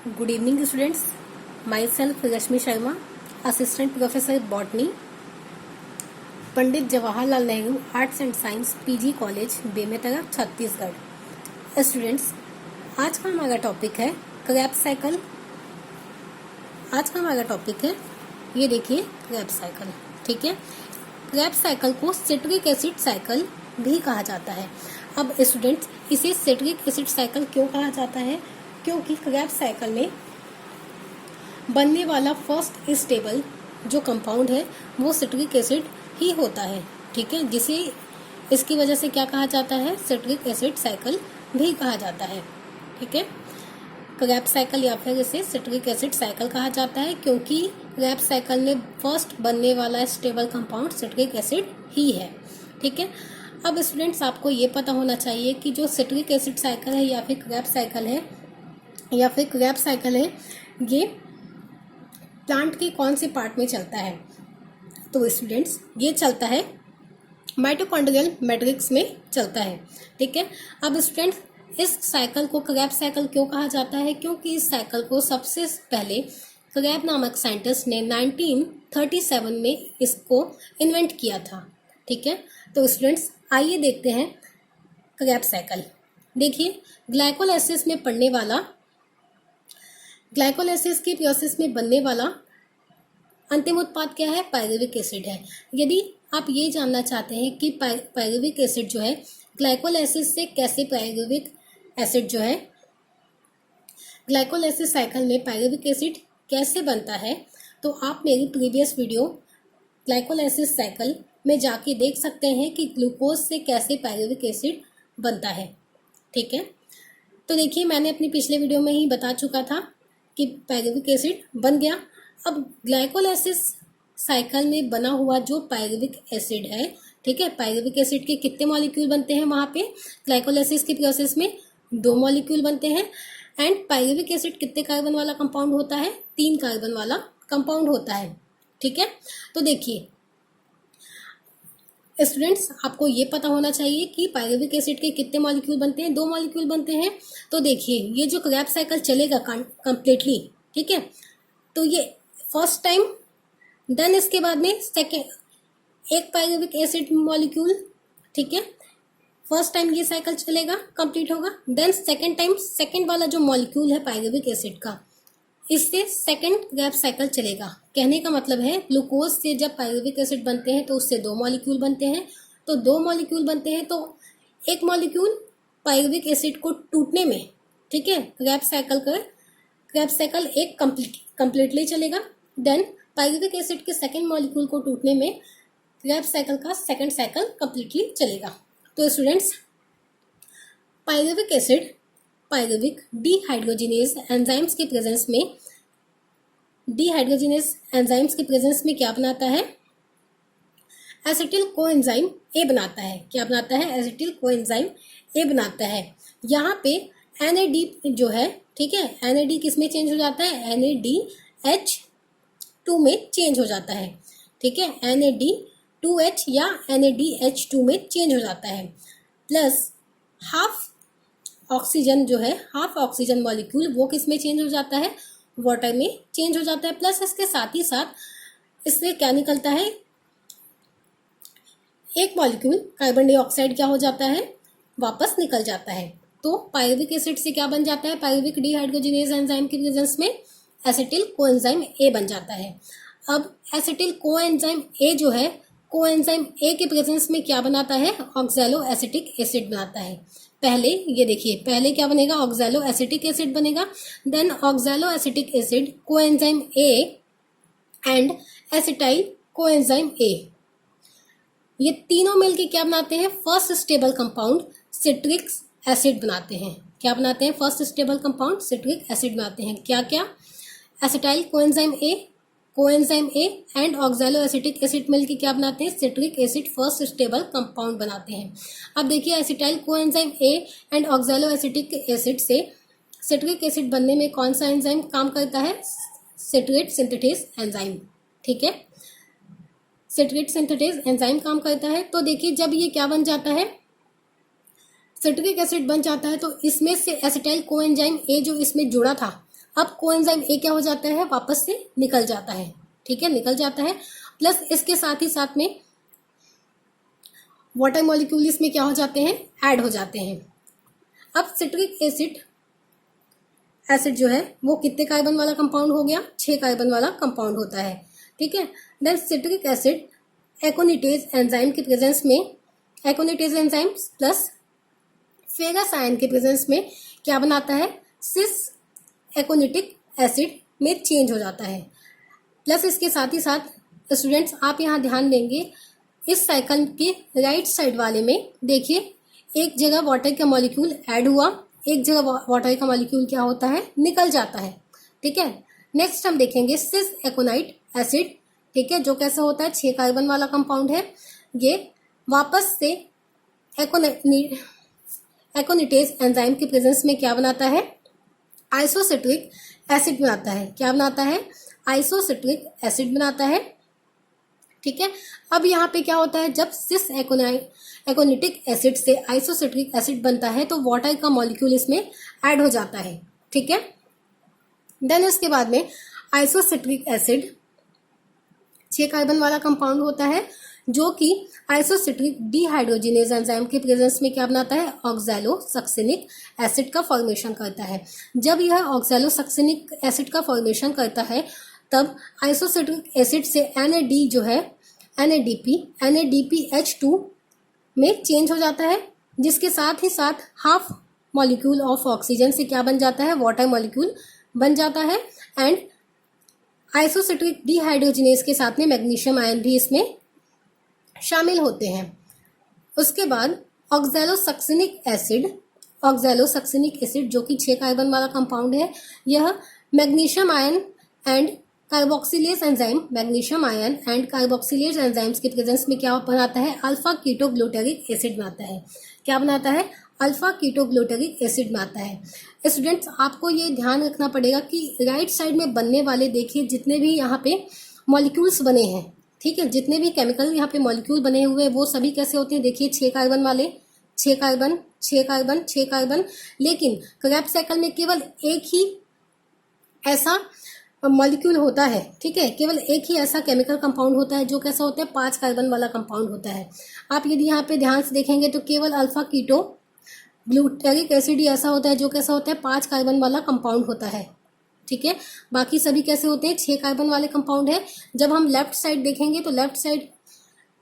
Good evening, students. Myself Rashmi Sharma, Assistant Professor Botany, Pandit Jawaharlal Nehru arts and science PG college Bemetara Chhattisgarh. Students, आज का हमारा topic है Krebs cycle. आज का हमारा टॉपिक है, ये देखिए, क्रैब साइकिल। ठीक है, क्रैब साइकिल को सिट्रिक एसिड साइकिल भी कहा जाता है। अब स्टूडेंट्स, इसे सिट्रिक एसिड साइकिल क्यों कहा जाता है? क्योंकि क्रैब साइकिल में बनने वाला फर्स्ट स्टेबल जो कंपाउंड है वो सिट्रिक एसिड ही होता है। ठीक है, जिसे इसकी वजह से क्या कहा जाता है? सिट्रिक एसिड साइकिल भी कहा जाता है। ठीक है, क्रैब साइकिल या फिर इसे सिट्रिक एसिड साइकिल कहा जाता है क्योंकि क्रैब साइकिल में फर्स्ट बनने वाला स्टेबल कंपाउंड सिट्रिक एसिड ही है। ठीक है, अब स्टूडेंट्स, आपको ये पता होना चाहिए कि जो सिट्रिक एसिड साइकिल है या फिर क्रैब साइकिल है ये प्लांट के कौन से पार्ट में चलता है? तो स्टूडेंट्स, ये चलता है माइटोकॉन्ड्रियल मैट्रिक्स में चलता है। ठीक है, अब स्टूडेंट्स, इस साइकिल को क्रैब साइकिल क्यों कहा जाता है? क्योंकि इस साइकिल को सबसे पहले क्रैब नामक साइंटिस्ट ने 1937 में इसको इन्वेंट किया था। ठीक है, तो स्टूडेंट्स, आइए देखते हैं क्रैब साइकिल। देखिए, ग्लाइकोलाइसिस की प्रोसेस में बनने वाला अंतिम उत्पाद क्या है? पायरुविक एसिड है। यदि आप ये जानना चाहते हैं कि पायरुविक एसिड जो है ग्लाइकोलाइसिस से कैसे पायरुविक एसिड जो है ग्लाइकोलाइसिस साइकिल में पायरुविक एसिड कैसे बनता है, तो आप मेरी प्रीवियस वीडियो ग्लाइकोलाइसिस साइकिल में जाके देख सकते हैं कि ग्लूकोज से कैसे पायरुविक एसिड बनता है। ठीक है, तो देखिए, मैंने अपनी पिछले वीडियो में ही बता चुका था कि पायरुविक एसिड बन गया। अब ग्लाइकोलाइसिस साइकिल में बना हुआ जो पायरुविक एसिड है, ठीक है, पायरुविक एसिड के कितने मॉलिक्यूल बनते हैं? वहाँ पे ग्लाइकोलाइसिस की प्रोसेस में 2 मॉलिक्यूल बनते हैं। एंड पायरुविक एसिड कितने कार्बन वाला कंपाउंड होता है? 3 कार्बन वाला कंपाउंड होता है। ठीक है, तो देखिए स्टूडेंट्स, आपको ये पता होना चाहिए कि पायरुविक एसिड के कितने मॉलिक्यूल बनते हैं? 2 मॉलिक्यूल बनते हैं। तो देखिए, ये जो क्रैब साइकिल चलेगा कंप्लीटली, ठीक है, तो ये फर्स्ट टाइम, देन इसके बाद में सेकेंड एक पायरुविक एसिड मॉलिक्यूल, ठीक है, फर्स्ट टाइम ये साइकिल चलेगा, कंप्लीट होगा। देन सेकेंड टाइम सेकेंड वाला जो मॉलिक्यूल है पायरुविक एसिड का, इससे सेकेंड क्रैब साइकिल चलेगा। कहने का मतलब है, ग्लूकोज से जब पायरुविक एसिड बनते हैं तो उससे 2 मॉलिक्यूल बनते हैं। तो 2 मॉलिक्यूल बनते हैं तो एक मॉलिक्यूल पायरुविक एसिड को टूटने में, ठीक है, क्रैब साइकिल एक कंप्लीटली चलेगा। देन पायरुविक एसिड के सेकेंड मॉलिक्यूल को टूटने में क्रैब साइकिल का सेकेंड साइकिल कंप्लीटली चलेगा। तो स्टूडेंट्स, पायरुविक डिहाइड्रोजिनेज एंजाइम्स के प्रेजेंस में क्या बनाता है? एसिटिल कोएंजाइम ए बनाता है। क्या बनाता है? एसिटिल कोएंजाइम ए बनाता है। यहाँ पे NAD जो है, ठीक है, NAD किस में चेंज हो जाता है? NADH2 में चेंज हो जाता है। ठीक है, NAD2H या NADH2 में चेंज हो जाता है। प्लस हाफ ऑक्सीजन मॉलिक्यूल वो किस में चेंज हो जाता है? वाटर में चेंज हो जाता है। प्लस इसके साथ ही साथ इससे क्या निकलता है? एक मॉलिक्यूल कार्बन डाइऑक्साइड क्या हो जाता है? वापस निकल जाता है। तो पायरुविक एसिड से क्या बन जाता है? पायरुविक डिहाइड्रोजिनेज एंजाइम की प्रेजेंस में एसिटिल कोएंजाइम ए बन जाता है। अब एसिटिल कोएंजाइम ए जो है, कोएंजाइम ए के प्रेजेंस में क्या बनाता है? ऑक्सैलो एसिटिक एसिड बनाता है। पहले ये देखिए, पहले क्या बनेगा? ऑक्सैलो एसिटिक एसिड बनेगा। Then oxaloacetic acid, coenzyme A and acetyl coenzyme A, ये तीनों मिलके क्या बनाते हैं? First stable compound citric acid बनाते हैं। क्या बनाते हैं? First stable compound citric acid बनाते हैं। क्या क्या? Acetyl coenzyme A and oxaloacetic acid मिलके क्या बनाते हैं? Citric acid first stable compound बनाते हैं। अब देखिए, acetyl coenzyme A and oxaloacetic acid से सिट्रिक एसिड बनने में कौन सा एंजाइम काम करता है? Citrate synthetase enzyme. ठीक है, सिट्रेट सिंथेटेज एंजाइम काम करता है। तो देखिए, जब ये क्या बन जाता है? सिट्रिक एसिड बन जाता है, तो इसमें से एसिटाइल कोएंजाइम ए जो इसमें जुड़ा था अब कोएंजाइम ए क्या हो जाता है, वापस से निकल जाता है, ठीक है, निकल जाता है। प्लस इसके साथ ही साथ में वाटर मॉलिक्यूल इसमें क्या हो जाते हैं, ऐड हो जाते हैं। अब सिट्रिक एसिड जो है वो कितने कार्बन वाला कंपाउंड हो गया, 6 कार्बन वाला कंपाउंड होता है, ठीक है। Then citric acid aconitase enzyme के प्रेजेंस में, aconitase enzyme plus ferrous ion के प्रेजेंस में क्या बनाता है, सिस एकोनिटिक एसिड में चेंज हो जाता है। प्लस इसके साथ ही साथ स्टूडेंट्स आप यहाँ ध्यान देंगे, इस साइकिल के राइट साइड वाले में देखिए एक जगह वाटर का मॉलिक्यूल ऐड हुआ, एक जगह वाटर का मॉलिक्यूल क्या होता है, निकल जाता है, ठीक है। नेक्स्ट हम देखेंगे सिस एकोनाइट एसिड, ठीक है, जो कैसा होता है, 6 कार्बन वाला कंपाउंड है। ये वापस से एकोनिटेज एंजाइम के प्रेजेंस में क्या बनाता है, आइसोसिट्रिक एसिड बनाता है। क्या बनाता है, आइसोसिट्रिक एसिड बनाता है, ठीक है। अब यहाँ पे क्या होता है, जब सिस एकोनिटिक एसिड से आइसोसिट्रिक एसिड बनता है तो वाटर का मॉलिक्यूल इसमें ऐड हो जाता है, ठीक है। देन इसके बाद में आइसोसिट्रिक एसिड 6 कार्बन वाला कंपाउंड होता है, जो कि आइसोसिट्रिक डिहाइड्रोजिनेज एंजाइम के प्रेजेंस में क्या बनाता है, ऑक्सैलोसक्सिनिक एसिड का फॉर्मेशन करता है। जब यह ऑक्सैलोसक्सिनिक एसिड का फॉर्मेशन करता है तब आइसोसिट्रिक एसिड से NAD जो है, NADPH2 में चेंज हो जाता है, जिसके साथ ही साथ हाफ मॉलिक्यूल ऑफ ऑक्सीजन से क्या बन जाता है, वाटर मॉलिक्यूल बन जाता है। एंड आइसोसिट्रिक डिहाइड्रोजिनेज के साथ में मैग्नीशियम आयन भी इसमें शामिल होते हैं। उसके बाद ऑक्सैलोसक्सिनिक एसिड जो कि 6 कार्बन वाला कंपाउंड है, यह magnesium ion and carboxylase enzyme, magnesium ion and carboxylase enzymes के प्रेजेंस में क्या बनाता है, अल्फा कीटोग्लूटारिक एसिड बनाता है। क्या बनाता है, अल्फा कीटोग्लूटारिक एसिड बनाता है। स्टूडेंट्स आपको ये ध्यान रखना पड़ेगा कि राइट साइड में बनने वाले देखिए जितने भी यहाँ पे मॉलिक्यूल्स बने हैं, ठीक है, जितने भी केमिकल यहाँ पे मॉलिक्यूल बने हुए हैं वो सभी कैसे होते हैं, देखिए 6 कार्बन वाले, 6 कार्बन 6 कार्बन 6 कार्बन। लेकिन क्रेब्स साइकिल में केवल एक ही ऐसा मॉलिक्यूल होता है, ठीक है, केवल एक ही ऐसा केमिकल कंपाउंड होता है जो कैसा होता है, 5 कार्बन वाला कंपाउंड होता है। आप यदि यहाँ पे ध्यान से देखेंगे तो केवल अल्फा कीटो ग्लूटारिक एसिड ही ऐसा होता है जो कैसा होता है, 5 कार्बन वाला कंपाउंड होता है, ठीक है। बाकी सभी कैसे होते हैं, 6 कार्बन वाले कंपाउंड है। जब हम लेफ्ट साइड देखेंगे तो लेफ्ट साइड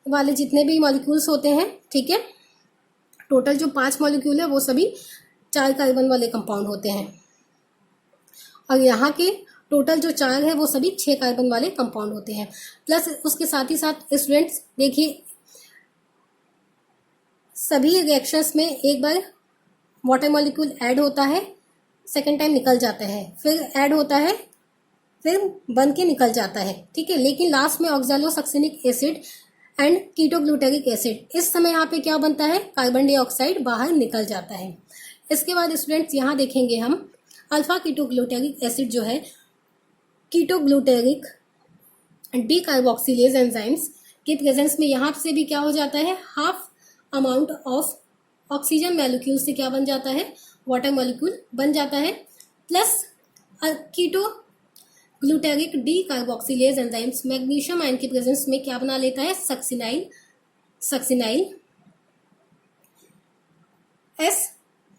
वाले जितने भी मॉलिक्यूल्स होते हैं, ठीक है, टोटल जो 5 मॉलिक्यूल है वो सभी 4 कार्बन वाले कंपाउंड होते हैं, और यहाँ के टोटल जो 4 है वो सभी 6 कार्बन वाले कंपाउंड होते हैं। प्लस उसके साथ ही साथ स्टूडेंट्स देखिए सभी रिएक्शंस में एक बार वाटर मॉलिक्यूल ऐड होता है, सेकेंड टाइम निकल जाता है, फिर ऐड होता है, फिर बन के निकल जाता है, ठीक है। लेकिन लास्ट में ऑक्सैलोसक्सिनिक एसिड एंड कीटोग्लूटारिक एसिड, इस समय यहाँ पे क्या बनता है, कार्बन डाइऑक्साइड बाहर निकल जाता है। इसके बाद स्टूडेंट्स यहाँ देखेंगे हम अल्फा कीटोग्लूटारिक एसिड जो है कीटोग्लूटारिक डीकार्बोक्सिलेज एंजाइम्स के प्रेजेंस में यहाँ से भी क्या हो जाता है, half amount of oxygen molecule से क्या बन जाता है, वाटर मॉलिक्यूल बन जाता है। Plus ketoglutaric decarboxylase enzymes magnesium ion के प्रेजेंस में क्या बना लेता है, सक्सिनाइल एस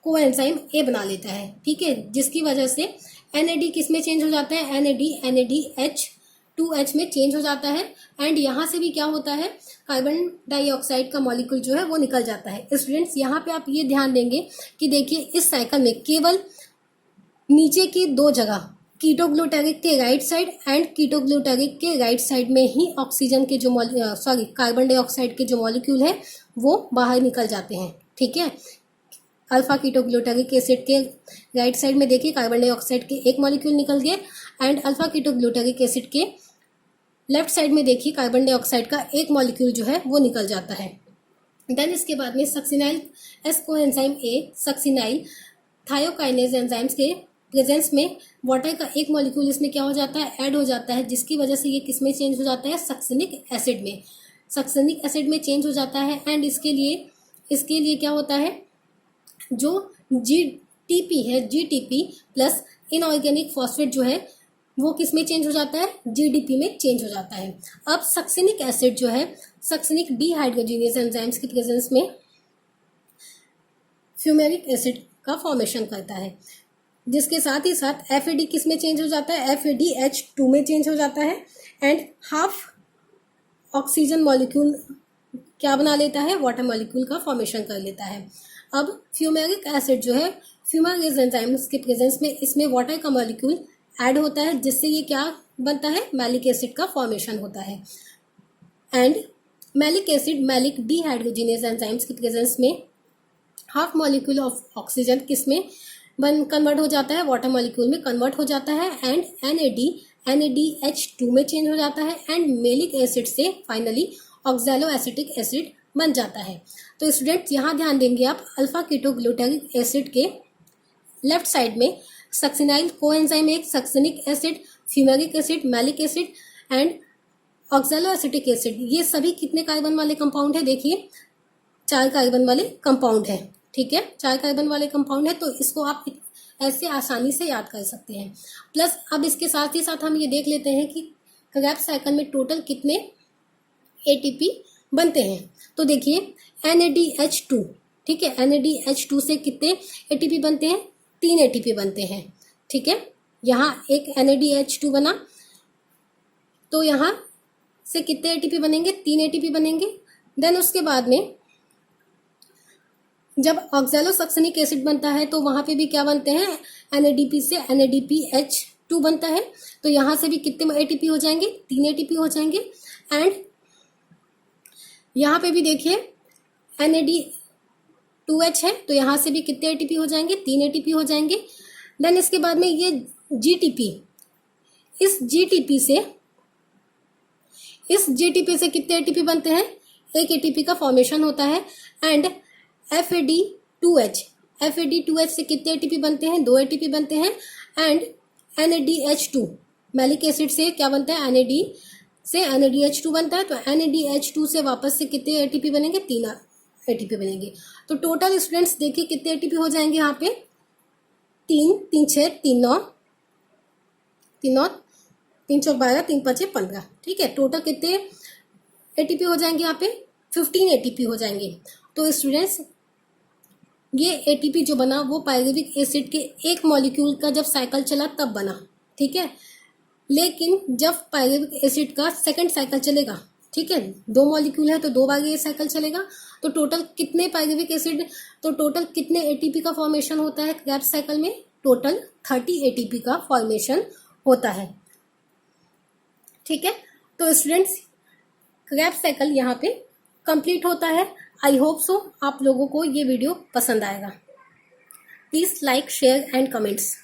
कोएंजाइम ए बना लेता है, ठीक है, जिसकी वजह से NAD किस में चेंज हो जाता है, NADH2H में चेंज हो जाता है। एंड यहाँ से भी क्या होता है, कार्बन डाइऑक्साइड का मॉलिक्यूल जो है वो निकल जाता है। स्टूडेंट्स यहाँ पे आप ये ध्यान देंगे कि देखिए इस साइकिल में केवल नीचे की 2 जगह कीटोग्लूटारिक के राइट साइड एंड कीटोग्लूटारिक के राइट साइड में ही ऑक्सीजन के जो कार्बन डाइऑक्साइड के जो मॉलिक्यूल है वो बाहर निकल जाते हैं, ठीक है। अल्फा कीटोग्लूटारिक एसिड के राइट साइड में देखिए कार्बन डाइऑक्साइड के एक मॉलिक्यूल निकल गए, एंड अल्फा कीटोग्लूटारिक एसिड के लेफ्ट साइड में देखिए कार्बन डाइऑक्साइड का एक मॉलिक्यूल जो है वो निकल जाता है। देन इसके बाद में succinyl S coenzyme A, succinyl thiokinase enzymes के प्रेजेंस में वाटर का एक मॉलिक्यूल इसमें क्या हो जाता है, ऐड हो जाता है, जिसकी वजह से ये किस में चेंज हो जाता है, सक्सिनिक एसिड में, सक्सिनिक एसिड में चेंज हो जाता है। एंड इसके लिए क्या होता है, जो टीपी है जीटीपी प्लस इनऑर्गेनिक फॉस्फेट जो है वो किस में चेंज हो जाता है, जीडीपी में चेंज हो जाता है। अब सक्सिनिक एसिड जो है सक्सिनिक डिहाइड्रोजिनेज एंजाइम्स की प्रेजेंस में फ्यूमेरिक एसिड का फॉर्मेशन करता है, जिसके साथ ही साथ एफएडी किस में चेंज हो जाता है, FADH2 में चेंज हो जाता है एंड हाफ ऑक्सीजन मॉलिक्यूल क्या बना लेता है, वाटर मॉलिक्यूल का फॉर्मेशन कर लेता है। अब फ्यूमेरिक एसिड जो है फ्यूमेरेज एंजाइम्स के प्रेजेंस में इसमें वाटर का मॉलिक्यूल ऐड होता है, जिससे ये क्या बनता है, मैलिक एसिड का फॉर्मेशन होता है। And malic acid malic dehydrogenase enzymes की प्रेजेंस में हाफ मॉलिक्यूल ऑफ ऑक्सीजन किस में कन्वर्ट हो जाता है, वाटर मॉलिक्यूल में कन्वर्ट हो जाता है एंड NADH2 में चेंज हो जाता है एंड मैलिक एसिड से फाइनली ऑक्सैलो एसिटिक एसिड बन जाता है। तो स्टूडेंट्स यहाँ ध्यान देंगे आप, अल्फा कीटोग्लूटारिक एसिड के लेफ्ट साइड में सक्सिनाइल कोएंजाइम एक succinic acid, fumaric acid, malic acid and oxaloacetic acid, ये सभी कितने कार्बन वाले कंपाउंड है, देखिए 4 कार्बन वाले कंपाउंड है। ठीक है, 4 कार्बन वाले कंपाउंड है, तो इसको आप ऐसे आसानी से याद कर सकते हैं। प्लस अब इसके साथ ही साथ हम ये देख लेते हैं कि क्रेब्स साइकिल में टोटल कितने एटीपी बनते हैं। तो देखिए NADH2, ठीक है, NADH2 से कितने एटीपी बनते हैं, 3 एटीपी बनते हैं। ठीक है, यहाँ एक NADH2 बना, तो यहाँ से कितने एटीपी बनेंगे, 3 एटीपी बनेंगे। देन उसके बाद में जब ऑक्सैलोसक्सिनिक एसिड बनता है तो वहाँ पे भी क्या बनते हैं, NADP से NADPH2 बनता है, तो यहाँ से भी कितने एटीपी हो जाएंगे, 3 एटीपी हो जाएंगे। एंड यहाँ पे भी देखिए NAD2H है, तो यहाँ से भी कितने एटीपी हो जाएंगे, 3 एटीपी हो जाएंगे। देन इसके बाद में ये GTP, इस GTP से कितने एटीपी बनते हैं, 1 एटीपी का फॉर्मेशन होता है। एंड FAD2H से कितने एटीपी बनते हैं, 2 एटीपी बनते हैं। एंड NADH2 मैलिक एसिड से क्या बनता है, NAD से NADH2 बनता है, तो NADH2 से वापस से कितने एटीपी बनेंगे, 3 एटीपी बनेंगे। तो टोटल स्टूडेंट्स देखिए कितने एटीपी हो जाएंगे यहाँ पे, 3 3 6 3 9 3 9 3 4 12 3 5 15। ठीक है, टोटल कितने एटीपी हो जाएंगे यहाँ पे, 15 एटीपी हो जाएंगे। तो स्टूडेंट्स ये एटीपी जो बना वो पायरुविक एसिड के एक मॉलिक्यूल का जब साइकिल चला तब बना। ठीक है, लेकिन जब पायरुविक एसिड का सेकंड साइकिल चलेगा, ठीक है, 2 मॉलिक्यूल है तो 2 बार ये साइकिल चलेगा, तो टोटल कितने पायरुविक एसिड, तो टोटल कितने एटीपी का फॉर्मेशन होता है क्रेब्स साइकिल में, टोटल 30 एटीपी का फॉर्मेशन होता है। ठीक है, तो स्टूडेंट्स क्रेब्स साइकिल यहाँ पे कंप्लीट होता है। आई होप सो आप लोगों को ये वीडियो पसंद आएगा। Please like, share and comments.